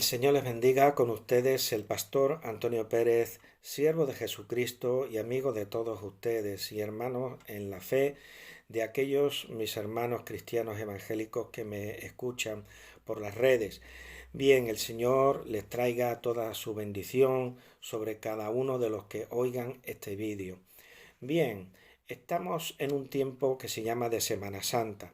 El Señor les bendiga, con ustedes el pastor Antonio Pérez, siervo de Jesucristo y amigo de todos ustedes y hermanos en la fe de aquellos mis hermanos cristianos evangélicos que me escuchan por las redes. Bien, el Señor les traiga toda su bendición sobre cada uno de los que oigan este vídeo. Bien, estamos en un tiempo que se llama de Semana Santa.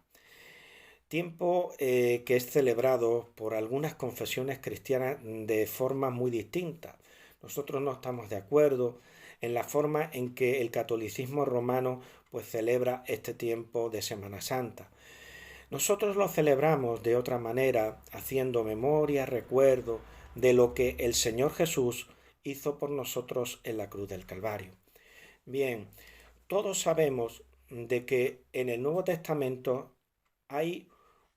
Tiempo que es celebrado por algunas confesiones cristianas de forma muy distinta. Nosotros no estamos de acuerdo en la forma en que el catolicismo romano pues celebra este tiempo de Semana Santa. Nosotros lo celebramos de otra manera, haciendo memoria, recuerdo de lo que el Señor Jesús hizo por nosotros en la cruz del Calvario. Bien, todos sabemos de que en el Nuevo Testamento hay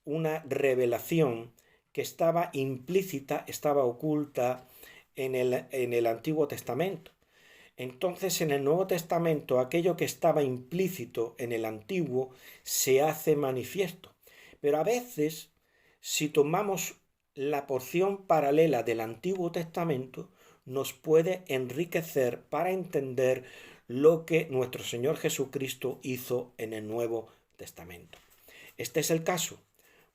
una revelación que estaba implícita, estaba oculta en el Antiguo Testamento. Entonces, en el Nuevo Testamento, aquello que estaba implícito en el Antiguo se hace manifiesto. Pero a veces, si tomamos la porción paralela del Antiguo Testamento, nos puede enriquecer para entender lo que nuestro Señor Jesucristo hizo en el Nuevo Testamento. Este es el caso.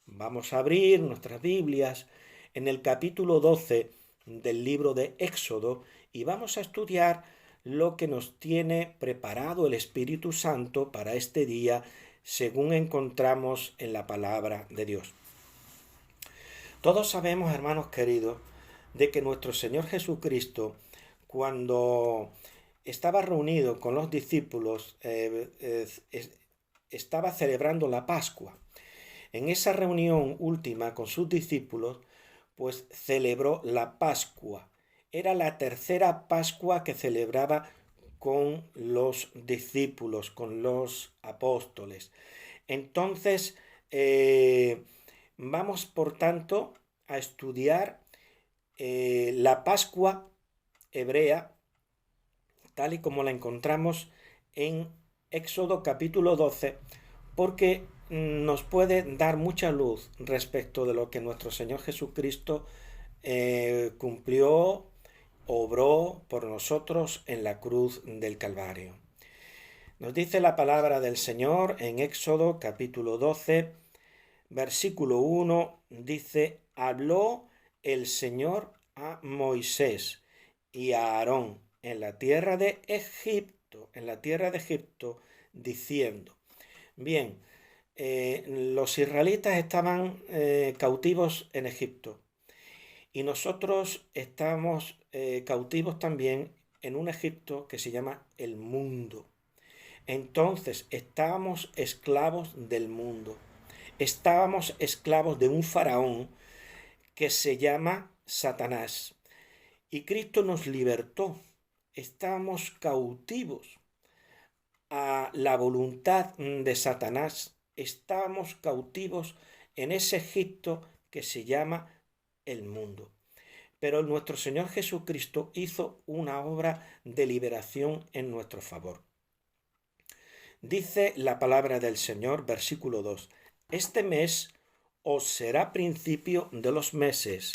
Vamos a abrir nuestras Biblias en el capítulo 12 del libro de Éxodo y vamos a estudiar lo que nos tiene preparado el Espíritu Santo para este día según encontramos en la palabra de Dios. Todos sabemos, hermanos queridos, de que nuestro Señor Jesucristo, cuando estaba reunido con los discípulos, estaba celebrando la Pascua. En esa reunión última con sus discípulos, pues celebró la Pascua. Era la tercera Pascua que celebraba con los discípulos, con los apóstoles. Entonces, vamos por tanto a estudiar la Pascua hebrea, tal y como la encontramos en Éxodo capítulo 12, porque nos puede dar mucha luz respecto de lo que nuestro Señor Jesucristo cumplió, obró por nosotros en la cruz del Calvario. Nos dice la palabra del Señor en Éxodo capítulo 12, versículo 1, dice: habló el Señor a Moisés y a Aarón en la tierra de Egipto, diciendo. Bien, los israelitas estaban cautivos en Egipto y nosotros estamos cautivos también en un Egipto que se llama el mundo. Entonces estábamos esclavos del mundo, estábamos esclavos de un faraón que se llama Satanás y Cristo nos libertó. Estábamos cautivos a la voluntad de Satanás. Estábamos cautivos en ese Egipto que se llama el mundo. Pero nuestro Señor Jesucristo hizo una obra de liberación en nuestro favor. Dice la palabra del Señor, versículo 2: este mes os será principio de los meses.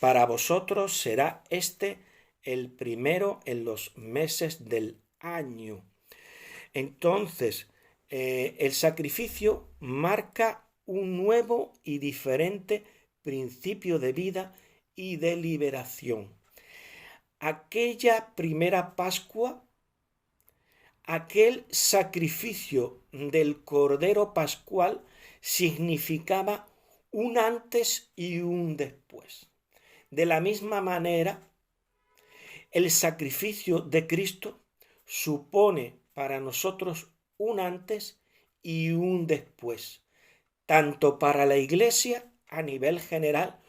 Para vosotros será este el primero en los meses del año. Entonces, el sacrificio marca un nuevo y diferente principio de vida y de liberación. Aquella primera Pascua, aquel sacrificio del Cordero Pascual significaba un antes y un después. De la misma manera, el sacrificio de Cristo supone para nosotros un antes y un después, tanto para la Iglesia a nivel general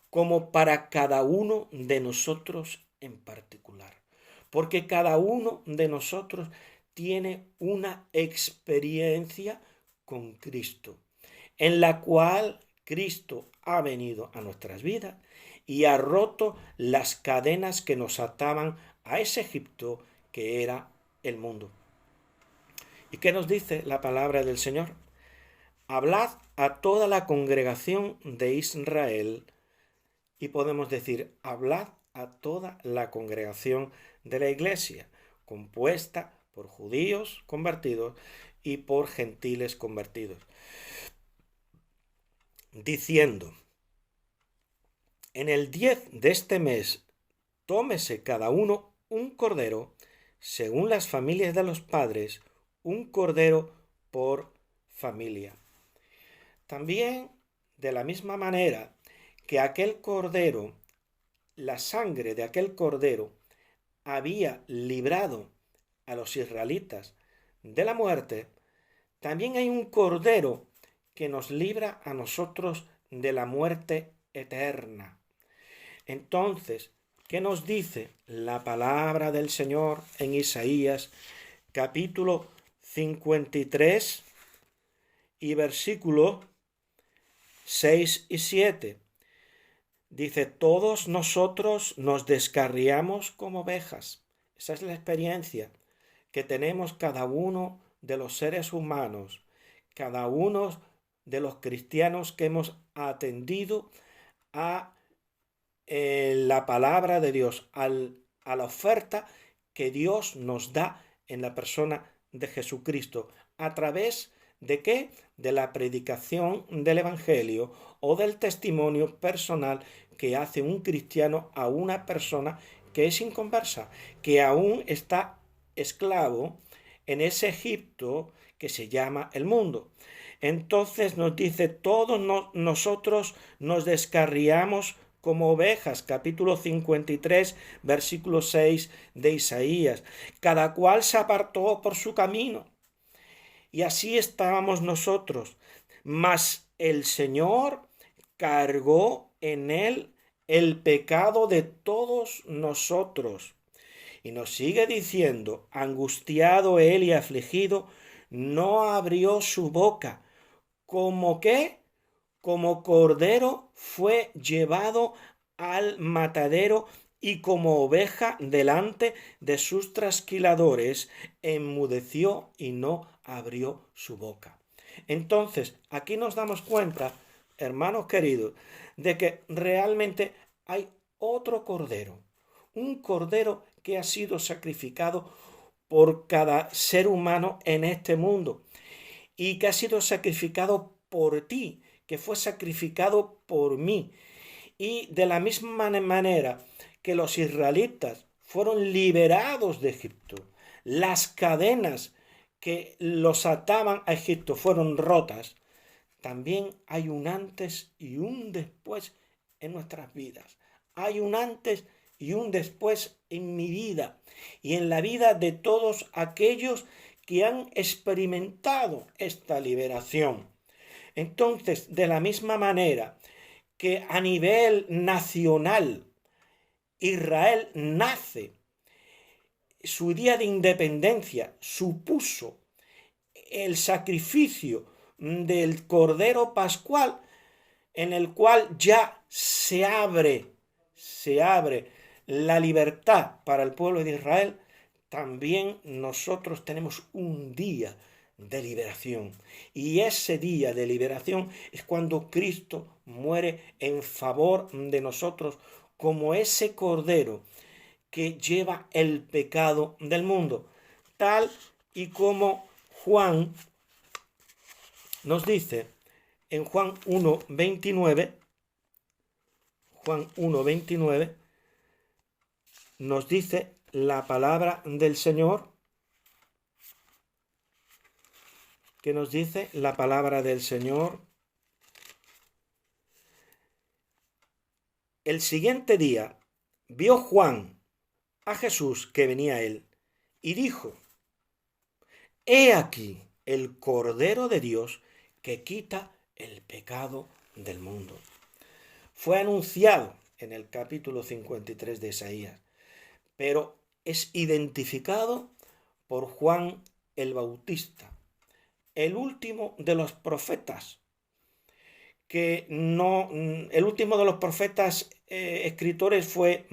como para cada uno de nosotros en particular. Porque cada uno de nosotros tiene una experiencia con Cristo, en la cual Cristo ha venido a nuestras vidas y ha roto las cadenas que nos ataban a ese Egipto que era el mundo. ¿Y qué nos dice la palabra del Señor? Hablad a toda la congregación de Israel y podemos decir, hablad a toda la congregación de la iglesia, compuesta por judíos convertidos y por gentiles convertidos, diciendo, en el 10 de este mes, tómese cada uno un cordero, según las familias de los padres, un cordero por familia. También, de la misma manera que aquel cordero, la sangre de aquel cordero, había librado a los israelitas de la muerte, también hay un cordero que nos libra a nosotros de la muerte eterna. Entonces, ¿qué nos dice la palabra del Señor en Isaías capítulo 53 y versículos 6 y 7? Dice, todos nosotros nos descarriamos como ovejas. Esa es la experiencia que tenemos cada uno de los seres humanos, cada uno de los cristianos que hemos atendido a la palabra de Dios, a la oferta que Dios nos da en la persona de Jesucristo. ¿A través de qué? De la predicación del Evangelio o del testimonio personal que hace un cristiano a una persona que es inconversa, que aún está esclavo en ese Egipto que se llama el mundo. Entonces nos dice, todos nosotros nos descarriamos como ovejas, capítulo 53, versículo 6 de Isaías. Cada cual se apartó por su camino. Y así estábamos nosotros. Mas el Señor cargó en él el pecado de todos nosotros. Y nos sigue diciendo, angustiado él y afligido, no abrió su boca. ¿Cómo qué? Como cordero fue llevado al matadero y como oveja delante de sus trasquiladores, enmudeció y no abrió su boca. Entonces, aquí nos damos cuenta, hermanos queridos, de que realmente hay otro cordero, un cordero que ha sido sacrificado por cada ser humano en este mundo y que ha sido sacrificado por ti, que fue sacrificado por mí. Y de la misma manera que los israelitas fueron liberados de Egipto, las cadenas que los ataban a Egipto fueron rotas, también hay un antes y un después en nuestras vidas. Hay un antes y un después en mi vida y en la vida de todos aquellos que han experimentado esta liberación. Entonces, de la misma manera que a nivel nacional Israel nace, su día de independencia supuso el sacrificio del Cordero Pascual, en el cual ya se abre la libertad para el pueblo de Israel. También nosotros tenemos un día de liberación. Y ese día de liberación es cuando Cristo muere en favor de nosotros como ese cordero que lleva el pecado del mundo. Tal y como Juan nos dice en Juan 1:29, Juan 1:29, nos dice la palabra del Señor. ¿Qué nos dice la palabra del Señor? El siguiente día vio Juan a Jesús que venía a él y dijo, he aquí el Cordero de Dios que quita el pecado del mundo. Fue anunciado en el capítulo 53 de Isaías, pero es identificado por Juan el Bautista, el último de los profetas, el último de los profetas escritores fue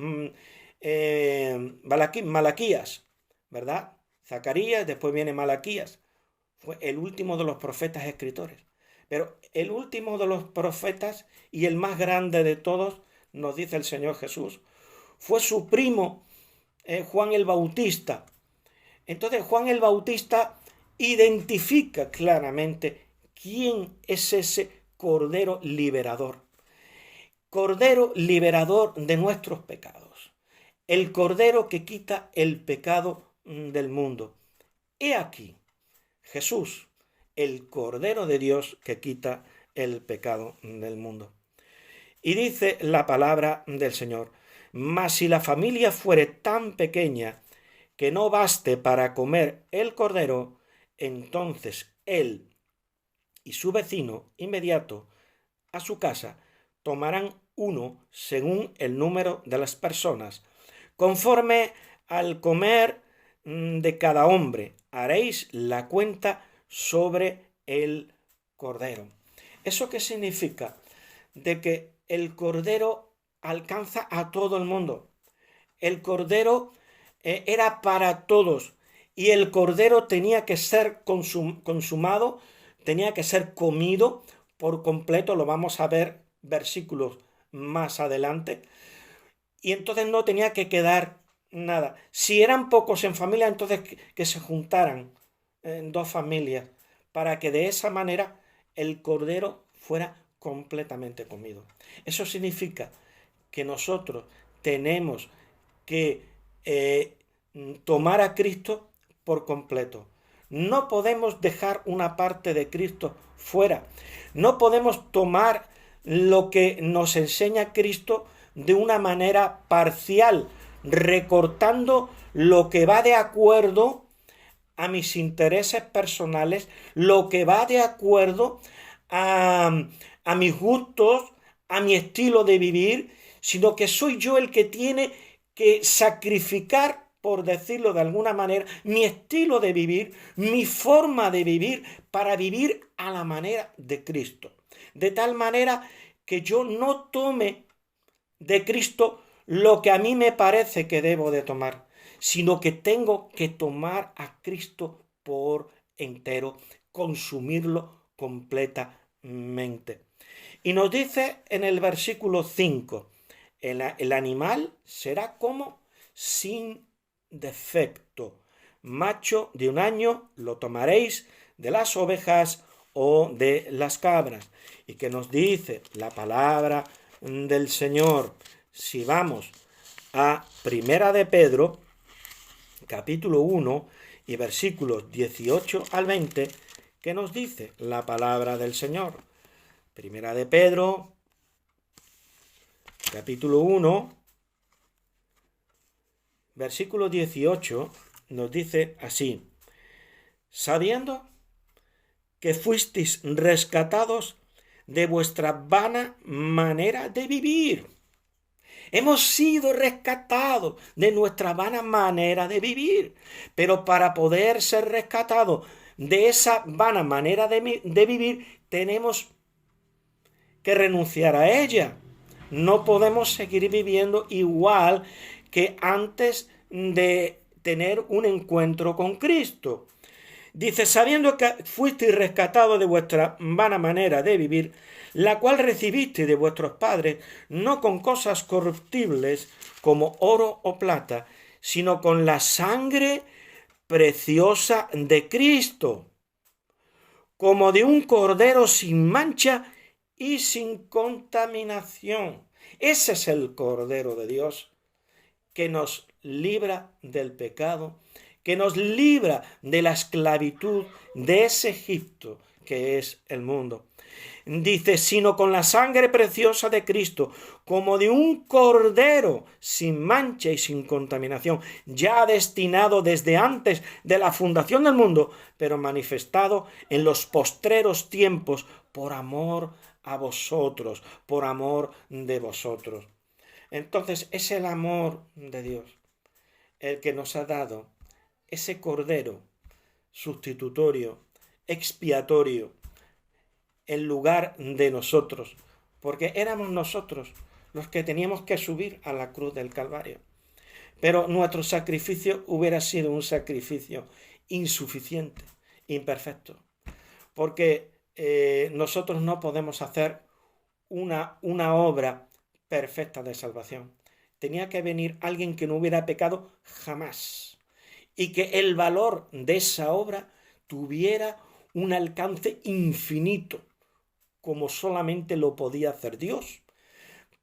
Malaquías, ¿verdad? Zacarías, después viene Malaquías, fue el último de los profetas escritores. Pero el último de los profetas y el más grande de todos nos dice el Señor Jesús. Fue su primo, Juan el Bautista. Entonces Juan el Bautista identifica claramente quién es ese Cordero liberador. Cordero liberador de nuestros pecados. El Cordero que quita el pecado del mundo. He aquí, Jesús, el Cordero de Dios que quita el pecado del mundo. Y dice la palabra del Señor: mas si la familia fuere tan pequeña que no baste para comer el cordero, entonces él y su vecino inmediato a su casa tomarán uno según el número de las personas, conforme al comer de cada hombre. Haréis la cuenta sobre el cordero. ¿Eso qué significa? De que el cordero alcanza a todo el mundo. El cordero era para todos y el cordero tenía que ser consumado, tenía que ser comido por completo. Lo vamos a ver versículos más adelante. Y entonces no tenía que quedar nada. Si eran pocos en familia, entonces que se juntaran en dos familias para que de esa manera el cordero fuera completamente comido. Eso significa que nosotros tenemos que tomar a Cristo por completo. No podemos dejar una parte de Cristo fuera. No podemos tomar lo que nos enseña Cristo de una manera parcial, recortando lo que va de acuerdo a mis intereses personales, lo que va de acuerdo a mis gustos, a mi estilo de vivir, sino que soy yo el que tiene que sacrificar, por decirlo de alguna manera, mi estilo de vivir, mi forma de vivir, para vivir a la manera de Cristo. De tal manera que yo no tome de Cristo lo que a mí me parece que debo de tomar, sino que tengo que tomar a Cristo por entero, consumirlo completamente. Y nos dice en el versículo 5, el animal será como sin defecto. Macho de un año lo tomaréis de las ovejas o de las cabras. Y que nos dice la palabra del Señor. Si vamos a Primera de Pedro, capítulo 1 y versículos 18 al 20, que nos dice la palabra del Señor. Primera de Pedro, capítulo 1, versículo 18, nos dice así: sabiendo que fuisteis rescatados de vuestra vana manera de vivir. Hemos sido rescatados de nuestra vana manera de vivir, pero para poder ser rescatados de esa vana manera de vivir, tenemos que renunciar a ella. No podemos seguir viviendo igual que antes de tener un encuentro con Cristo. Dice: sabiendo que fuisteis rescatados de vuestra vana manera de vivir, la cual recibisteis de vuestros padres, no con cosas corruptibles como oro o plata, sino con la sangre preciosa de Cristo, como de un cordero sin mancha y sin contaminación. Ese es el Cordero de Dios que nos libra del pecado, que nos libra de la esclavitud de ese Egipto que es el mundo. Dice: sino con la sangre preciosa de Cristo, como de un cordero sin mancha y sin contaminación, ya destinado desde antes de la fundación del mundo, pero manifestado en los postreros tiempos por amor a vosotros, por amor de vosotros. Entonces es el amor de Dios el que nos ha dado ese cordero sustitutorio, expiatorio, en lugar de nosotros, porque éramos nosotros los que teníamos que subir a la cruz del Calvario. Pero nuestro sacrificio hubiera sido un sacrificio insuficiente, imperfecto, porque nosotros no podemos hacer una obra perfecta de salvación. Tenía que venir alguien que no hubiera pecado jamás y que el valor de esa obra tuviera un alcance infinito, como solamente lo podía hacer Dios,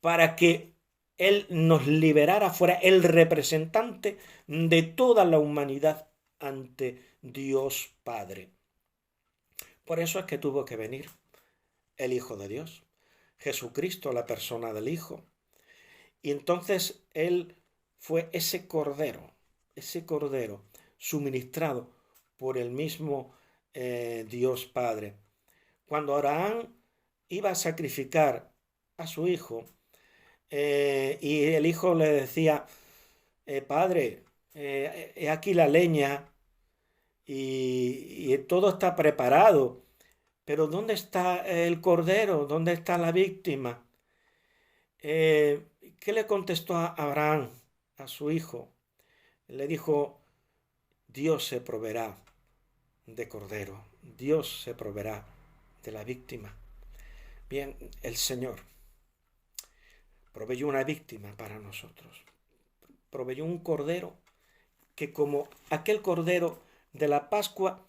para que Él nos liberara, fuera el representante de toda la humanidad ante Dios Padre. Por eso es que tuvo que venir el Hijo de Dios, Jesucristo, la persona del Hijo. Y entonces Él fue ese cordero suministrado por el mismo Dios Padre. Cuando Abraham iba a sacrificar a su hijo, y el hijo le decía, padre, he aquí la leña y todo está preparado, pero ¿dónde está el cordero? ¿Dónde está la víctima? ¿Qué le contestó a Abraham, a su hijo? Le dijo, Dios se proveerá de cordero, Dios se proveerá de la víctima. Bien, el Señor proveyó una víctima para nosotros, proveyó un cordero que, como aquel cordero de la Pascua,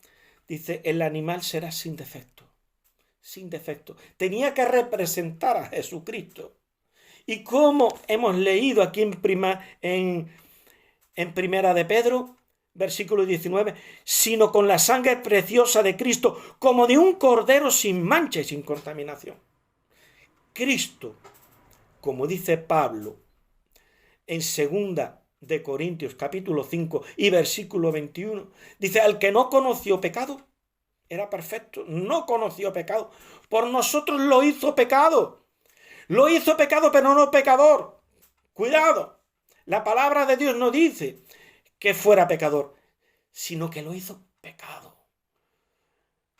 dice, el animal será sin defecto, sin defecto. Tenía que representar a Jesucristo. Y como hemos leído aquí en Primera de Pedro, versículo 19, sino con la sangre preciosa de Cristo, como de un cordero sin mancha y sin contaminación. Cristo, como dice Pablo en 2 de Corintios capítulo 5 y versículo 21, dice, al que no conoció pecado, era perfecto, no conoció pecado, por nosotros lo hizo pecado. Lo hizo pecado, pero no pecador. Cuidado, la palabra de Dios no dice que fuera pecador, sino que lo hizo pecado.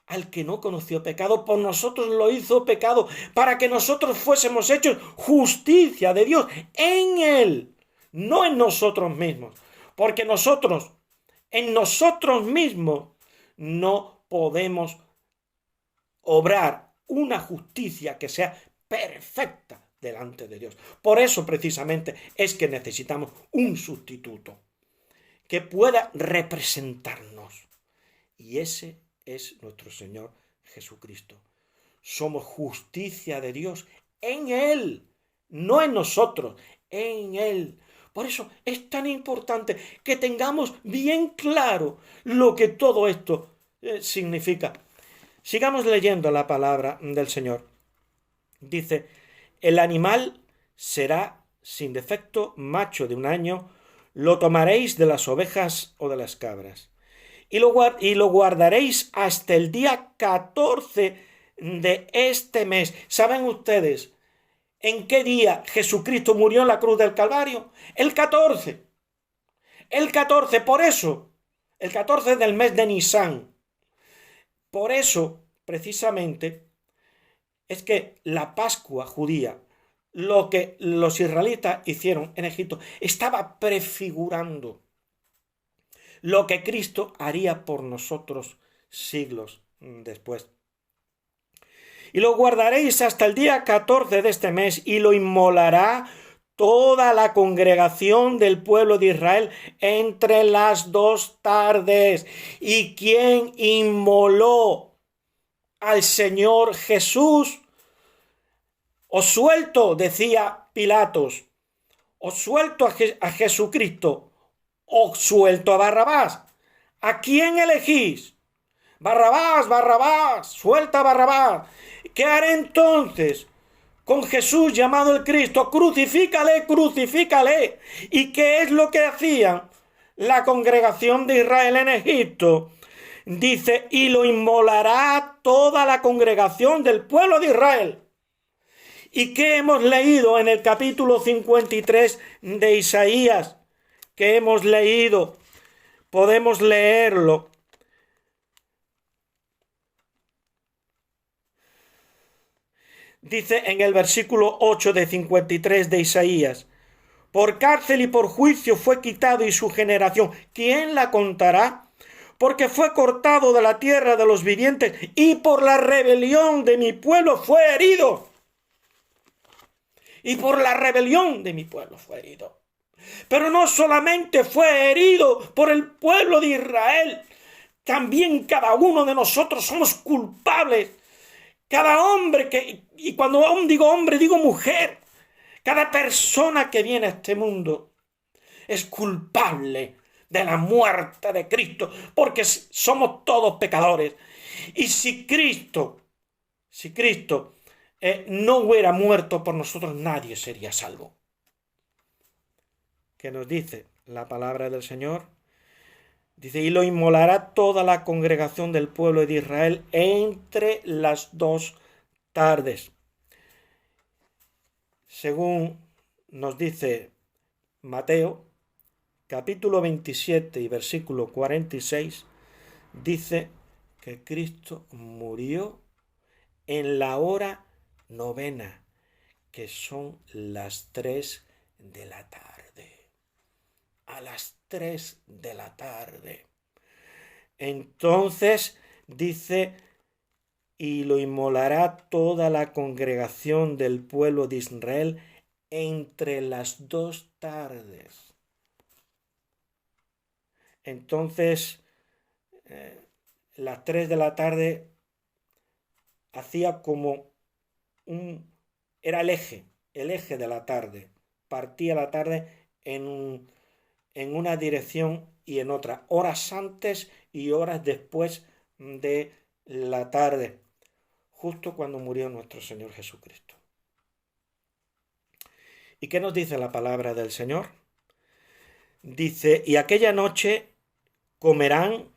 Al que no conoció pecado, por nosotros lo hizo pecado, para que nosotros fuésemos hechos justicia de Dios en Él, no en nosotros mismos. Porque nosotros, en nosotros mismos, no podemos obrar una justicia que sea perfecta delante de Dios. Por eso precisamente es que necesitamos un sustituto que pueda representarnos. Y ese es nuestro Señor Jesucristo. Somos justicia de Dios en Él, no en nosotros, en Él. Por eso es tan importante que tengamos bien claro lo que todo esto significa. Sigamos leyendo la palabra del Señor. Dice, el animal será sin defecto, macho de 1 año, lo tomaréis de las ovejas o de las cabras, y lo guardaréis hasta el día 14 de este mes. ¿Saben ustedes en qué día Jesucristo murió en la cruz del Calvario? El 14. El 14, por eso, el 14 del mes de Nisán. Por eso, precisamente, es que la Pascua judía, lo que los israelitas hicieron en Egipto, estaba prefigurando lo que Cristo haría por nosotros siglos después. Y lo guardaréis hasta el día 14 de este mes, y lo inmolará toda la congregación del pueblo de Israel entre las 2 tardes. ¿Y quién inmoló al Señor Jesús? Os suelto, decía Pilatos, os suelto a Jesucristo, os suelto a Barrabás. ¿A quién elegís? Barrabás, Barrabás, suelta a Barrabás. ¿Qué haré entonces con Jesús llamado el Cristo? Crucifícale, crucifícale. ¿Y qué es lo que hacían la congregación de Israel en Egipto? Dice, y lo inmolará toda la congregación del pueblo de Israel. ¿Y qué hemos leído en el capítulo 53 de Isaías? ¿Qué hemos leído? Podemos leerlo. Dice en el versículo 8 de 53 de Isaías, por cárcel y por juicio fue quitado, y su generación, ¿quién la contará? Porque fue cortado de la tierra de los vivientes, y por la rebelión de mi pueblo fue herido. y por la rebelión de mi pueblo fue herido. Pero no solamente fue herido por el pueblo de Israel, también cada uno de nosotros somos culpables. Cada hombre y cuando digo hombre, digo mujer, cada persona que viene a este mundo es culpable de la muerte de Cristo, porque somos todos pecadores. Y si Cristo no hubiera muerto por nosotros, nadie sería salvo. ¿Qué nos dice la palabra del Señor? Dice, y lo inmolará toda la congregación del pueblo de Israel entre las 2 tardes. Según nos dice Mateo, capítulo 27 y versículo 46, dice que Cristo murió en la hora 9, que son las 3 de la tarde. A las 3 de la tarde. Entonces dice, y lo inmolará toda la congregación del pueblo de Israel entre las 2 tardes. Entonces, las 3 de la tarde hacía como era el eje de la tarde. Partía la tarde en una dirección y en otra, horas antes y horas después de la tarde, justo cuando murió nuestro Señor Jesucristo. ¿Y qué nos dice la palabra del Señor? Dice, y aquella noche comerán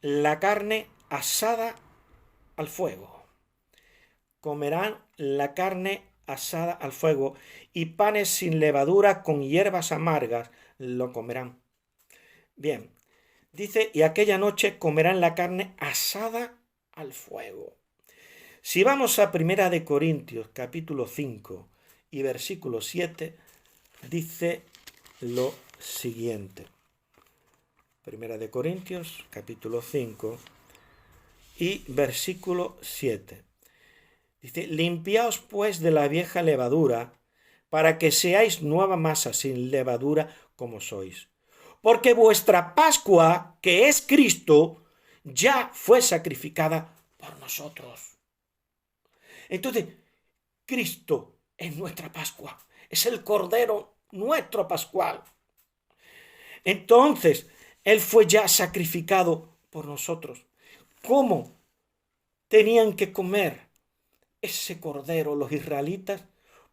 la carne asada al fuego. Comerán la carne asada al fuego y panes sin levadura con hierbas amargas lo comerán. Bien, dice, y aquella noche comerán la carne asada al fuego. Si vamos a 1 Corintios capítulo 5 y versículo 7, dice lo siguiente. 1 Corintios capítulo 5 y versículo 7. Dice, limpiaos pues de la vieja levadura, para que seáis nueva masa sin levadura como sois. Porque vuestra Pascua, que es Cristo, ya fue sacrificada por nosotros. Entonces, Cristo es nuestra Pascua, es el Cordero nuestro pascual. Entonces, Él fue ya sacrificado por nosotros. ¿Cómo tenían que comer ese Cordero los israelitas?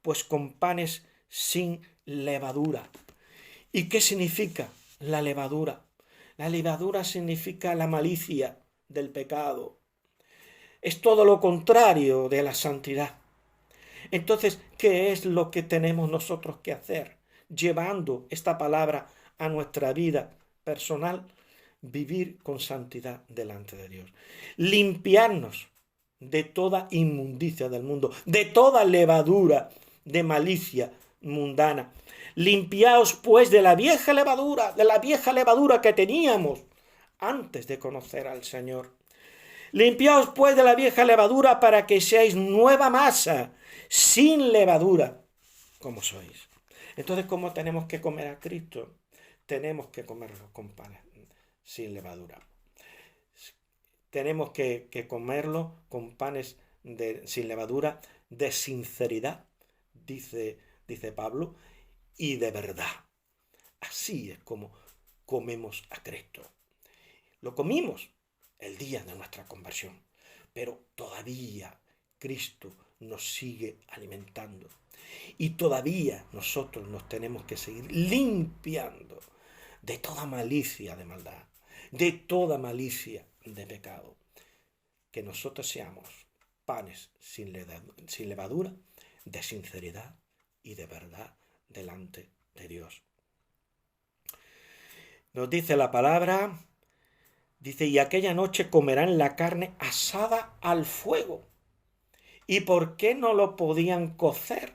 Pues con panes sin levadura. ¿Y qué significa la levadura? La levadura significa la malicia del pecado. Es todo lo contrario de la santidad. Entonces, ¿qué es lo que tenemos nosotros que hacer? Llevando esta palabra a nuestra vida personal, vivir con santidad delante de Dios. Limpiarnos de toda inmundicia del mundo, de toda levadura de malicia mundana. Limpiaos pues de la vieja levadura que teníamos antes de conocer al Señor. Limpiaos pues de la vieja levadura para que seáis nueva masa, sin levadura, como sois. Entonces, ¿cómo tenemos que comer a Cristo? Tenemos que comerlo con panes sin levadura. Tenemos que comerlo con panes sin levadura, de sinceridad, dice Pablo, y de verdad. Así es como comemos a Cristo. Lo comimos el día de nuestra conversión, pero todavía Cristo nos sigue alimentando y todavía nosotros nos tenemos que seguir limpiando de toda malicia de maldad, de toda malicia de pecado. Que nosotros seamos panes sin levadura, de sinceridad y de verdad delante de Dios. Nos dice la palabra, dice, y aquella noche comerán la carne asada al fuego. ¿Y por qué no lo podían cocer?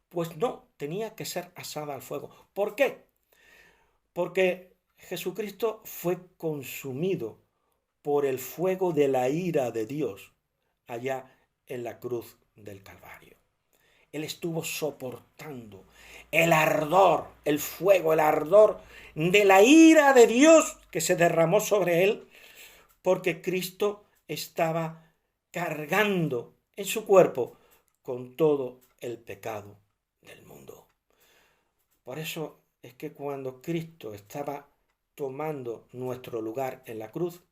Pues no, tenía que ser asada al fuego. ¿Por qué? Porque Jesucristo fue consumido por el fuego de la ira de Dios allá en la cruz del Calvario. Él estuvo soportando el ardor, el fuego, el ardor de la ira de Dios que se derramó sobre él, porque Cristo estaba cargando en su cuerpo con todo el pecado del mundo. Por eso es que cuando Cristo estaba tomando nuestro lugar en la cruz,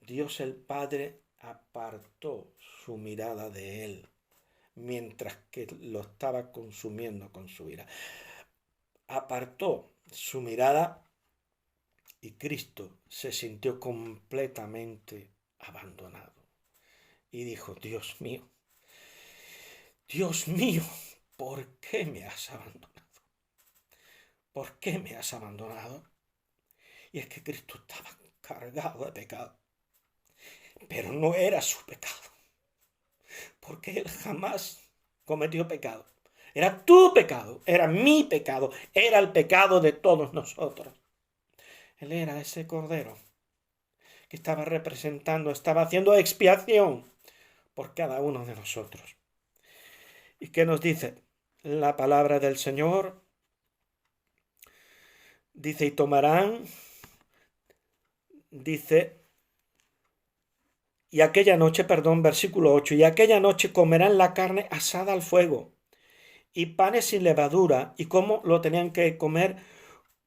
Dios el Padre apartó su mirada de él, mientras que lo estaba consumiendo con su ira. Apartó su mirada y Cristo se sintió completamente abandonado. Y dijo, Dios mío, ¿por qué me has abandonado? ¿Por qué me has abandonado? Y es que Cristo estaba cargado de pecado, pero no era su pecado, porque Él jamás cometió pecado. Era tu pecado, era mi pecado, era el pecado de todos nosotros. Él era ese cordero que estaba representando, estaba haciendo expiación por cada uno de nosotros. ¿Y qué nos dice la palabra del Señor? Dice, y tomarán, dice, y aquella noche, perdón, versículo 8, y aquella noche comerán la carne asada al fuego y panes sin levadura. ¿Y cómo lo tenían que comer?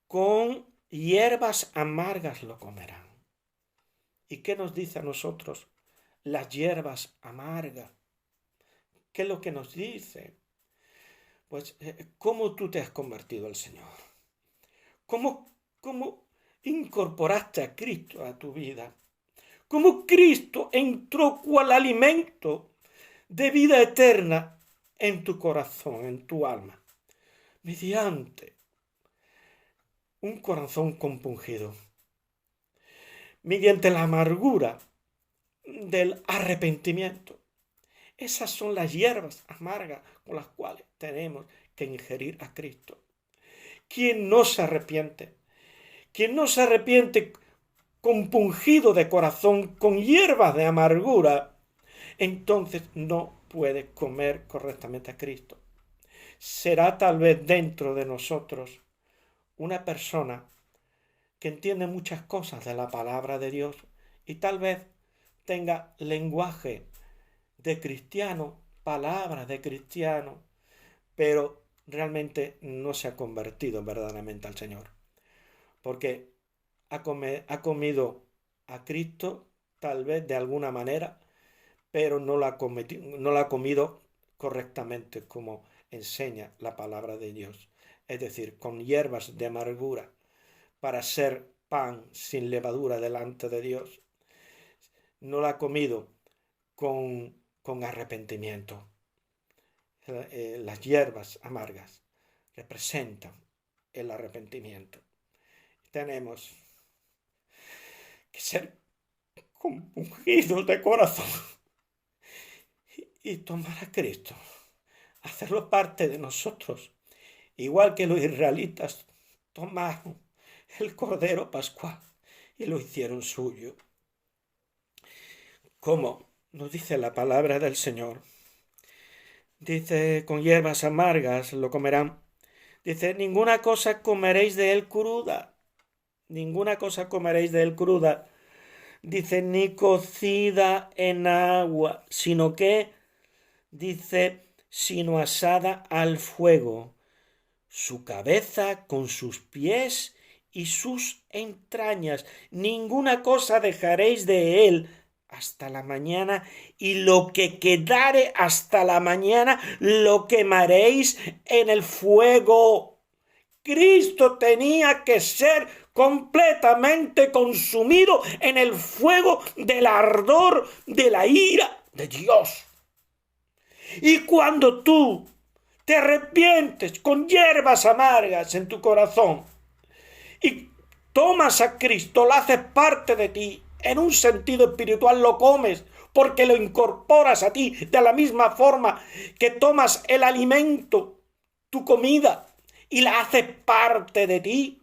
Con hierbas amargas lo comerán. ¿Y qué nos dice a nosotros las hierbas amargas? ¿Qué es lo que nos dice? Pues, ¿cómo tú te has convertido al Señor? ¿Cómo incorporaste a Cristo a tu vida? ¿Cómo Cristo entró cual alimento de vida eterna en tu corazón, en tu alma? Mediante un corazón compungido, mediante la amargura del arrepentimiento. Esas son las hierbas amargas con las cuales tenemos que ingerir a Cristo. Quien no se arrepiente, compungido de corazón, con hierbas de amargura, entonces no puede comer correctamente a Cristo. Será tal vez dentro de nosotros una persona que entiende muchas cosas de la palabra de Dios y tal vez tenga lenguaje de cristiano, palabras de cristiano, pero realmente no se ha convertido verdaderamente al Señor, porque ha comido a Cristo tal vez de alguna manera, pero no la ha comido correctamente como enseña la palabra de Dios, es decir, con hierbas de amargura para ser pan sin levadura delante de Dios. No la ha comido con arrepentimiento. Las hierbas amargas representan el arrepentimiento. Tenemos que ser compungidos de corazón y tomar a Cristo, hacerlo parte de nosotros, igual que los israelitas tomaron el Cordero Pascual y lo hicieron suyo. Como nos dice la palabra del Señor, dice, con hierbas amargas lo comerán. Dice, ninguna cosa comeréis de él cruda, ninguna cosa comeréis de él cruda. Dice, ni cocida en agua, sino que, dice, sino asada al fuego, su cabeza con sus pies y sus entrañas. Ninguna cosa dejaréis de él hasta la mañana, y lo que quedare hasta la mañana lo quemaréis en el fuego. Cristo tenía que ser completamente consumido en el fuego del ardor de la ira de Dios. Y cuando tú te arrepientes con hierbas amargas en tu corazón y tomas a Cristo, lo haces parte de ti, en un sentido espiritual lo comes porque lo incorporas a ti de la misma forma que tomas el alimento, tu comida, y la haces parte de ti.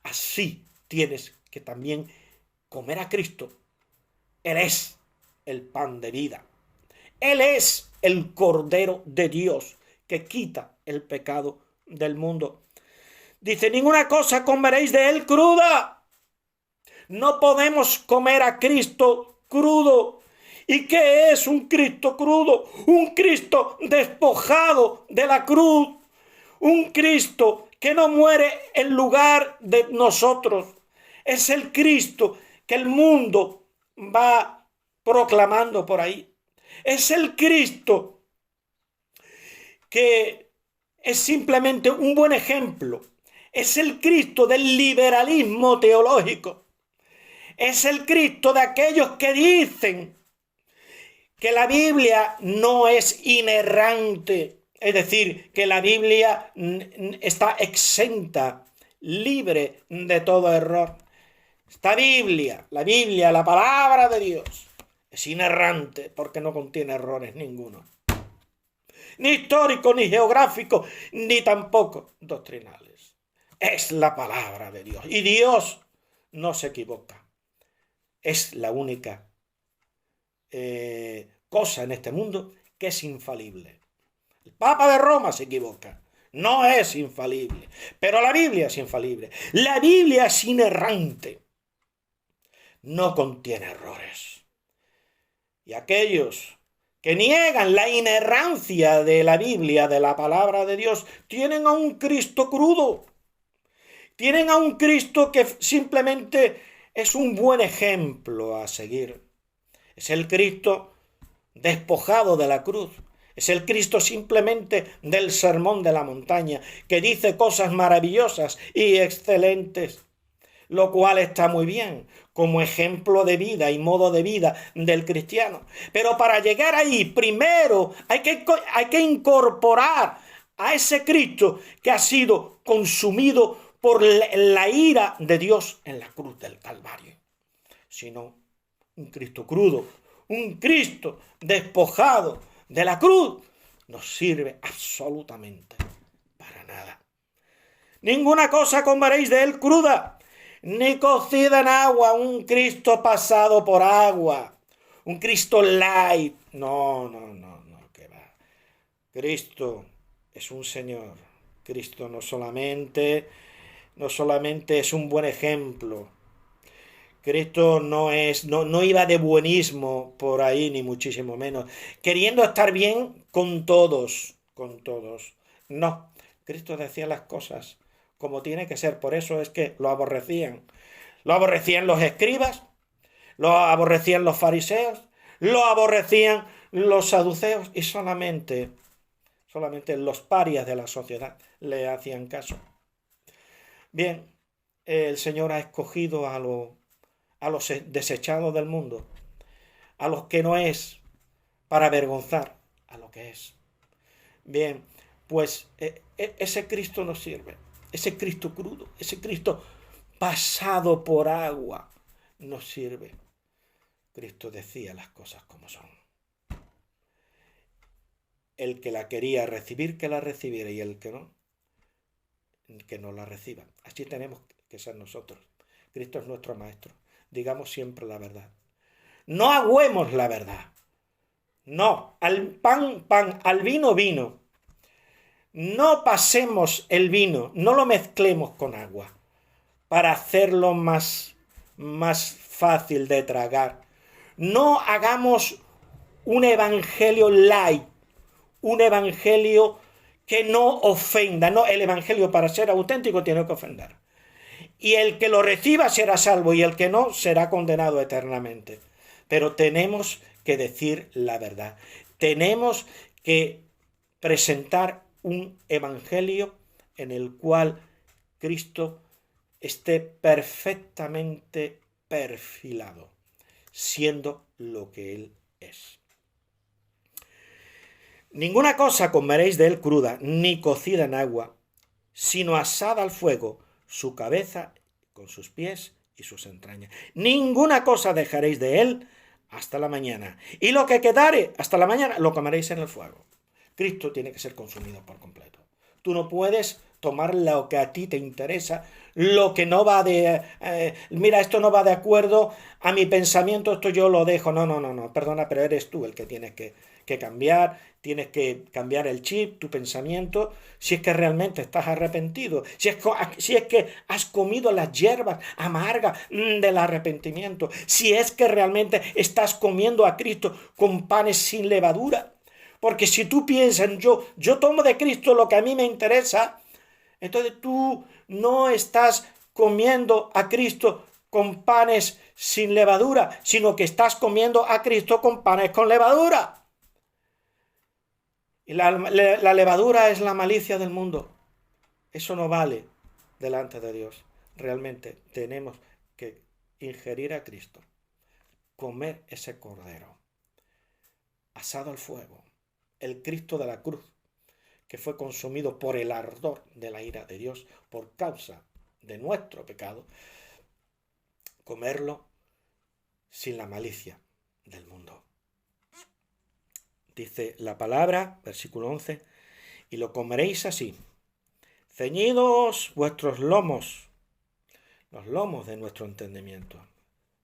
Así tienes que también comer a Cristo. Él es el pan de vida. Él es el Cordero de Dios que quita el pecado del mundo. Dice, ninguna cosa comeréis de él cruda. No podemos comer a Cristo crudo. ¿Y qué es un Cristo crudo? Un Cristo despojado de la cruz. Un Cristo que no muere en lugar de nosotros. Es el Cristo que el mundo va proclamando por ahí. Es el Cristo que es simplemente un buen ejemplo. Es el Cristo del liberalismo teológico. Es el Cristo de aquellos que dicen que la Biblia no es inerrante, es decir, que la Biblia está exenta, libre de todo error. Esta Biblia, la palabra de Dios, es inerrante porque no contiene errores ninguno. Ni histórico, ni geográfico, ni tampoco doctrinales. Es la palabra de Dios. Y Dios no se equivoca. Es la única cosa en este mundo que es infalible. El Papa de Roma se equivoca. No es infalible. Pero la Biblia es infalible. La Biblia es inerrante. No contiene errores. Y aquellos que niegan la inerrancia de la Biblia, de la palabra de Dios, tienen a un Cristo crudo. Tienen a un Cristo que simplemente es un buen ejemplo a seguir. Es el Cristo despojado de la cruz. Es el Cristo simplemente del sermón de la montaña, que dice cosas maravillosas y excelentes, lo cual está muy bien, como ejemplo de vida y modo de vida del cristiano. Pero para llegar ahí, primero hay que incorporar a ese Cristo que ha sido consumido por la ira de Dios en la cruz del Calvario. Sino un Cristo crudo, un Cristo despojado de la cruz, no sirve absolutamente para nada. Ninguna cosa comeréis de él cruda, ni cocida en agua, un Cristo pasado por agua, un Cristo light. No, que va. Cristo es un Señor. Cristo no solamente es un buen ejemplo. Cristo no iba de buenismo por ahí, ni muchísimo menos, queriendo estar bien con todos. No, Cristo decía las cosas como tiene que ser, por eso es que lo aborrecían. Lo aborrecían los escribas, lo aborrecían los fariseos, lo aborrecían los saduceos y solamente los parias de la sociedad le hacían caso. Bien, el Señor ha escogido a los desechados del mundo, a los que no es, para avergonzar a lo que es. Bien, pues ese Cristo nos sirve, ese Cristo crudo, ese Cristo pasado por agua nos sirve. Cristo decía las cosas como son. El que la quería recibir, que la recibiera, y el que no la reciba. Así tenemos que ser nosotros. Cristo es nuestro maestro. Digamos siempre la verdad. No agüemos la verdad. No, al pan, al vino, vino. No pasemos el vino, no lo mezclemos con agua para hacerlo más fácil de tragar. No hagamos un evangelio light, un evangelio que no ofenda. No, el evangelio para ser auténtico tiene que ofender. Y el que lo reciba será salvo y el que no será condenado eternamente. Pero tenemos que decir la verdad. Tenemos que presentar un evangelio en el cual Cristo esté perfectamente perfilado, siendo lo que Él es. Ninguna cosa comeréis de él cruda, ni cocida en agua, sino asada al fuego, su cabeza con sus pies y sus entrañas. Ninguna cosa dejaréis de él hasta la mañana. Y lo que quedare hasta la mañana lo comeréis en el fuego. Cristo tiene que ser consumido por completo. Tú no puedes tomar lo que a ti te interesa, lo que no va mira, esto no va de acuerdo a mi pensamiento, esto yo lo dejo. No, perdona, pero eres tú el que tienes que que cambiar, tienes que cambiar el chip, tu pensamiento, si es que realmente estás arrepentido, si es que has comido las hierbas amargas del arrepentimiento, si es que realmente estás comiendo a Cristo con panes sin levadura. Porque si tú piensas, yo tomo de Cristo lo que a mí me interesa, entonces tú no estás comiendo a Cristo con panes sin levadura, sino que estás comiendo a Cristo con panes con levadura. Y la levadura es la malicia del mundo. Eso no vale delante de Dios. Realmente tenemos que ingerir a Cristo, comer ese cordero asado al fuego, el Cristo de la cruz, que fue consumido por el ardor de la ira de Dios por causa de nuestro pecado, comerlo sin la malicia del mundo. Dice la palabra, versículo 11, y lo comeréis así, ceñidos vuestros lomos, los lomos de nuestro entendimiento.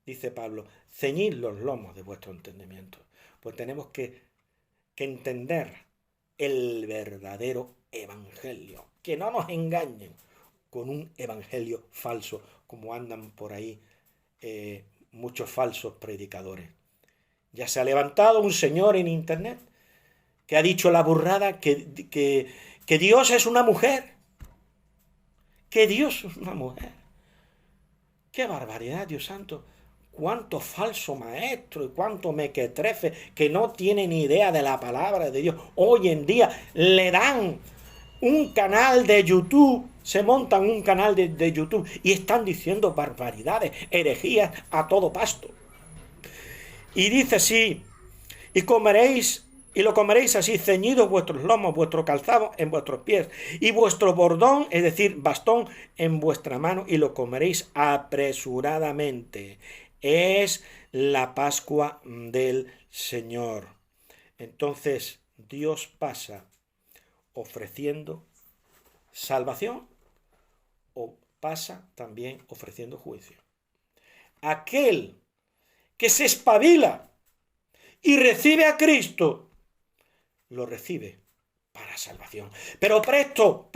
Dice Pablo, ceñid los lomos de vuestro entendimiento. Pues tenemos que entender el verdadero evangelio, que no nos engañen con un evangelio falso, como andan por ahí muchos falsos predicadores. Ya se ha levantado un señor en internet que ha dicho la burrada que Dios es una mujer. Que Dios es una mujer. ¡Qué barbaridad, Dios santo! Cuánto falso maestro y cuánto mequetrefe que no tiene ni idea de la palabra de Dios. Hoy en día le dan un canal de YouTube, se montan un canal de YouTube y están diciendo barbaridades, herejías a todo pasto. Y dice así, y lo comeréis así, ceñidos vuestros lomos, vuestro calzado en vuestros pies, y vuestro bordón, es decir, bastón, en vuestra mano, y lo comeréis apresuradamente. Es la Pascua del Señor. Entonces, Dios pasa ofreciendo salvación o pasa también ofreciendo juicio. Aquel que se espabila y recibe a Cristo, lo recibe para salvación. Pero presto,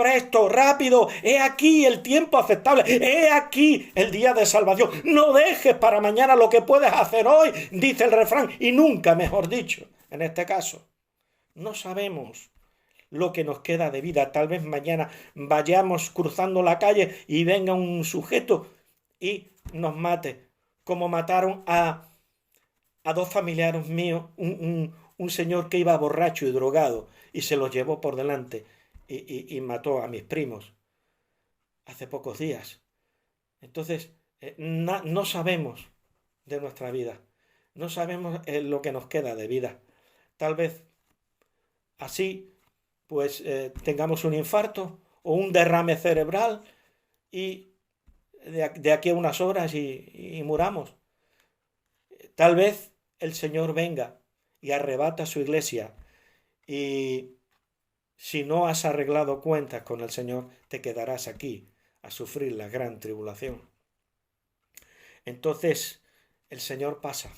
rápido, he aquí el tiempo aceptable, he aquí el día de salvación. No dejes para mañana lo que puedes hacer hoy, dice el refrán, y nunca, mejor dicho, en este caso. No sabemos lo que nos queda de vida. Tal vez mañana vayamos cruzando la calle y venga un sujeto y nos mate, como mataron a dos familiares míos, un señor que iba borracho y drogado y se los llevó por delante y mató a mis primos hace pocos días. Entonces, no sabemos de nuestra vida, no sabemos lo que nos queda de vida. Tal vez así pues tengamos un infarto o un derrame cerebral y de aquí a unas horas y muramos. Tal vez el Señor venga y arrebata su iglesia y si no has arreglado cuentas con el Señor, te quedarás aquí a sufrir la gran tribulación. Entonces, el Señor pasa.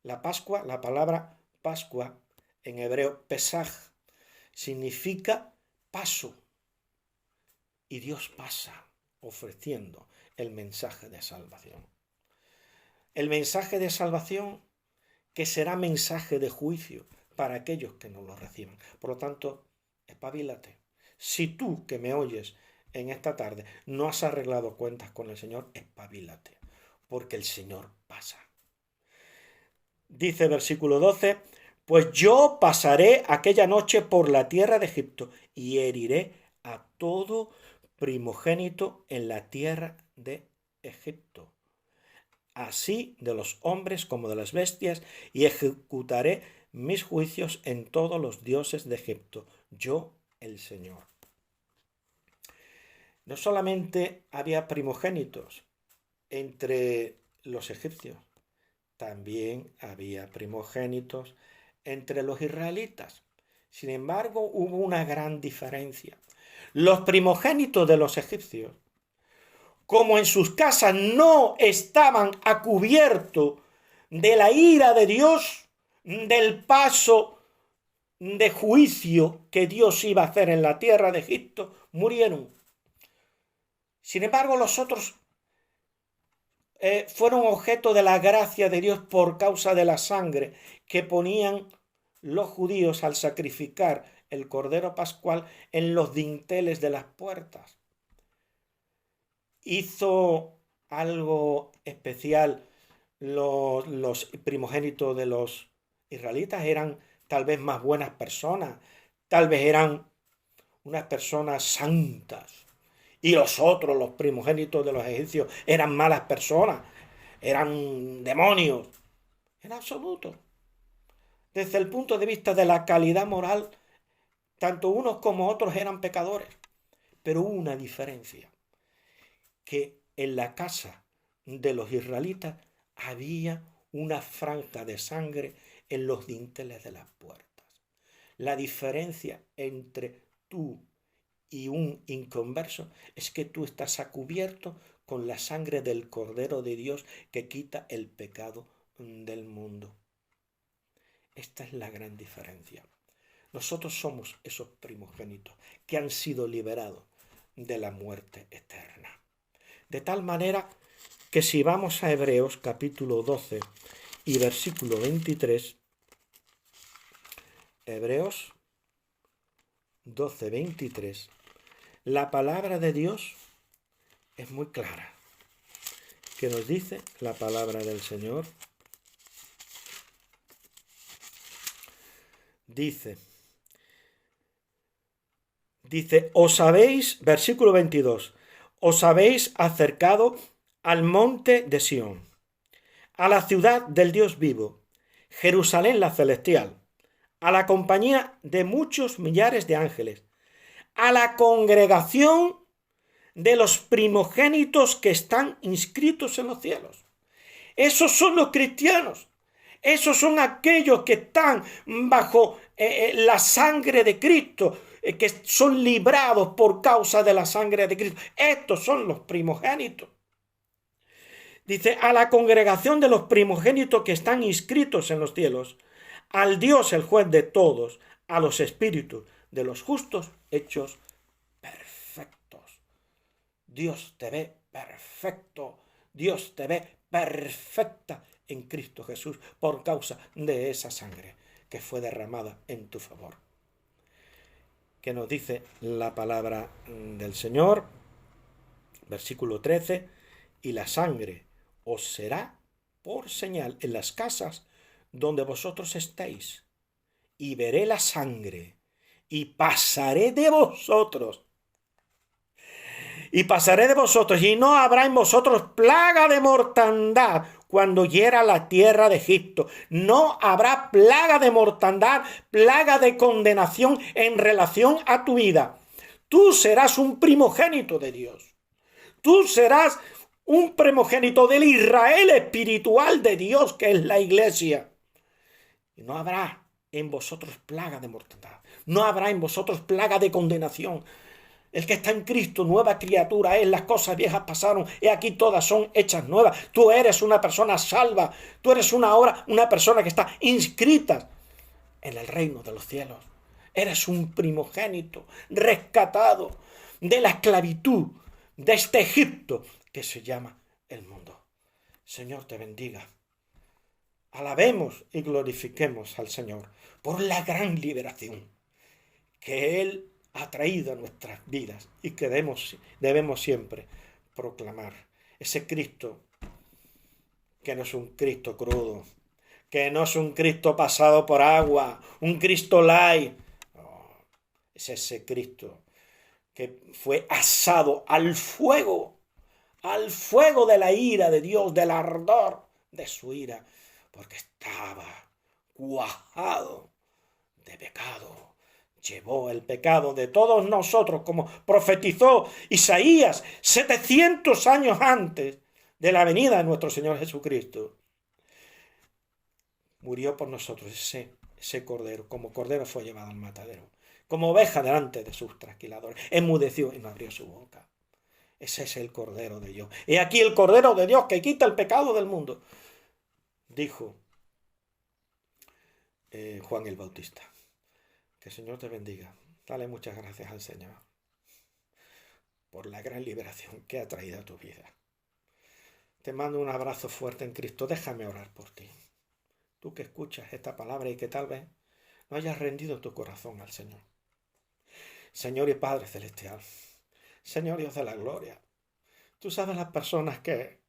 La Pascua, la palabra Pascua, en hebreo Pesaj, significa paso. Y Dios pasa ofreciendo el mensaje de salvación. El mensaje de salvación que será mensaje de juicio para aquellos que no lo reciban. Por lo tanto, espabilate. Si tú que me oyes en esta tarde no has arreglado cuentas con el Señor, espabilate, porque el Señor pasa. Dice versículo 12, pues yo pasaré aquella noche por la tierra de Egipto y heriré a todo primogénito en la tierra de Egipto, así de los hombres como de las bestias, y ejecutaré mis juicios en todos los dioses de Egipto, yo el Señor. No solamente había primogénitos entre los egipcios, también había primogénitos entre los israelitas. Sin embargo, hubo una gran diferencia. Los primogénitos de los egipcios, como en sus casas no estaban a cubierto de la ira de Dios, del paso de juicio que Dios iba a hacer en la tierra de Egipto, murieron. Sin embargo, los otros fueron objeto de la gracia de Dios por causa de la sangre que ponían los judíos al sacrificar el cordero pascual en los dinteles de las puertas. Hizo algo especial los primogénitos de los israelitas. Eran tal vez más buenas personas, tal vez eran unas personas santas. Y los otros, los primogénitos de los egipcios, eran malas personas, eran demonios. En absoluto. Desde el punto de vista de la calidad moral, tanto unos como otros eran pecadores. Pero hubo una diferencia, que en la casa de los israelitas había una franja de sangre en los dinteles de las puertas. La diferencia entre tú y un inconverso es que tú estás a cubierto con la sangre del Cordero de Dios que quita el pecado del mundo. Esta es la gran diferencia. Nosotros somos esos primogénitos que han sido liberados de la muerte eterna. De tal manera que si vamos a Hebreos capítulo 12 y versículo 23, Hebreos 12, 23, la palabra de Dios es muy clara. ¿Qué nos dice la palabra del Señor? Dice, os habéis, versículo 22, os habéis acercado al monte de Sión, a la ciudad del Dios vivo, Jerusalén la celestial, a la compañía de muchos millares de ángeles, a la congregación de los primogénitos que están inscritos en los cielos. Esos son los cristianos. Esos son aquellos que están bajo la sangre de Cristo, que son librados por causa de la sangre de Cristo. Estos son los primogénitos. Dice, a la congregación de los primogénitos que están inscritos en los cielos, al Dios el juez de todos, a los espíritus de los justos hechos perfectos. Dios te ve perfecto. Dios te ve perfecta en Cristo Jesús por causa de esa sangre que fue derramada en tu favor. ¿Qué nos dice la palabra del Señor? Versículo 13, y la sangre os será por señal en las casas donde vosotros estéis, y veré la sangre, y pasaré de vosotros. Y pasaré de vosotros, y no habrá en vosotros plaga de mortandad cuando hiera la tierra de Egipto. No habrá plaga de mortandad, plaga de condenación en relación a tu vida. Tú serás un primogénito de Dios. Tú serás un primogénito del Israel espiritual de Dios, que es la iglesia. Y no habrá en vosotros plaga de mortandad. No habrá en vosotros plaga de condenación. El que está en Cristo, nueva criatura es, las cosas viejas pasaron, y aquí todas son hechas nuevas. Tú eres una persona salva, tú eres una persona que está inscrita en el reino de los cielos. Eres un primogénito, rescatado de la esclavitud, de este Egipto que se llama el mundo. Señor te bendiga. Alabemos y glorifiquemos al Señor por la gran liberación que Él ha traído a nuestras vidas y que debemos siempre proclamar. Ese Cristo que no es un Cristo crudo, que no es un Cristo pasado por agua, un Cristo light. No, es ese Cristo que fue asado al fuego de la ira de Dios, del ardor de su ira, porque estaba cuajado de pecado. Llevó el pecado de todos nosotros, como profetizó Isaías 700 años antes de la venida de nuestro Señor Jesucristo. Murió por nosotros ese cordero. Como cordero fue llevado al matadero. Como oveja delante de sus trasquiladores. Enmudeció y no abrió su boca. Ese es el Cordero de Dios. He aquí el Cordero de Dios que quita el pecado del mundo, dijo Juan el Bautista. Que el Señor te bendiga. Dale muchas gracias al Señor por la gran liberación que ha traído a tu vida. Te mando un abrazo fuerte en Cristo. Déjame orar por ti. Tú que escuchas esta palabra y que tal vez no hayas rendido tu corazón al Señor. Señor y Padre Celestial, Señor Dios de la gloria, tú sabes las personas que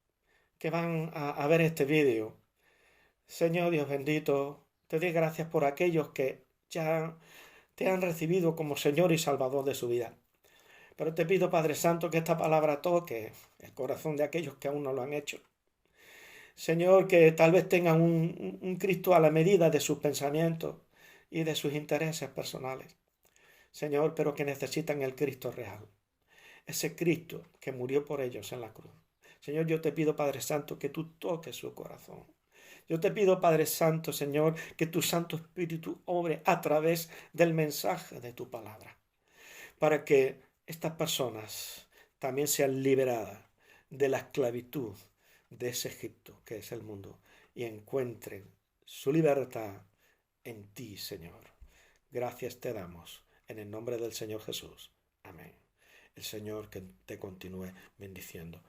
van a ver este vídeo. Señor Dios bendito, te doy gracias por aquellos que ya te han recibido como Señor y Salvador de su vida. Pero te pido, Padre Santo, que esta palabra toque el corazón de aquellos que aún no lo han hecho. Señor, que tal vez tengan un Cristo a la medida de sus pensamientos y de sus intereses personales. Señor, pero que necesitan el Cristo real. Ese Cristo que murió por ellos en la cruz. Señor, yo te pido, Padre Santo, que tú toques su corazón. Yo te pido, Padre Santo, Señor, que tu Santo Espíritu obre a través del mensaje de tu palabra, para que estas personas también sean liberadas de la esclavitud de ese Egipto que es el mundo y encuentren su libertad en ti, Señor. Gracias te damos en el nombre del Señor Jesús. Amén. El Señor que te continúe bendiciendo.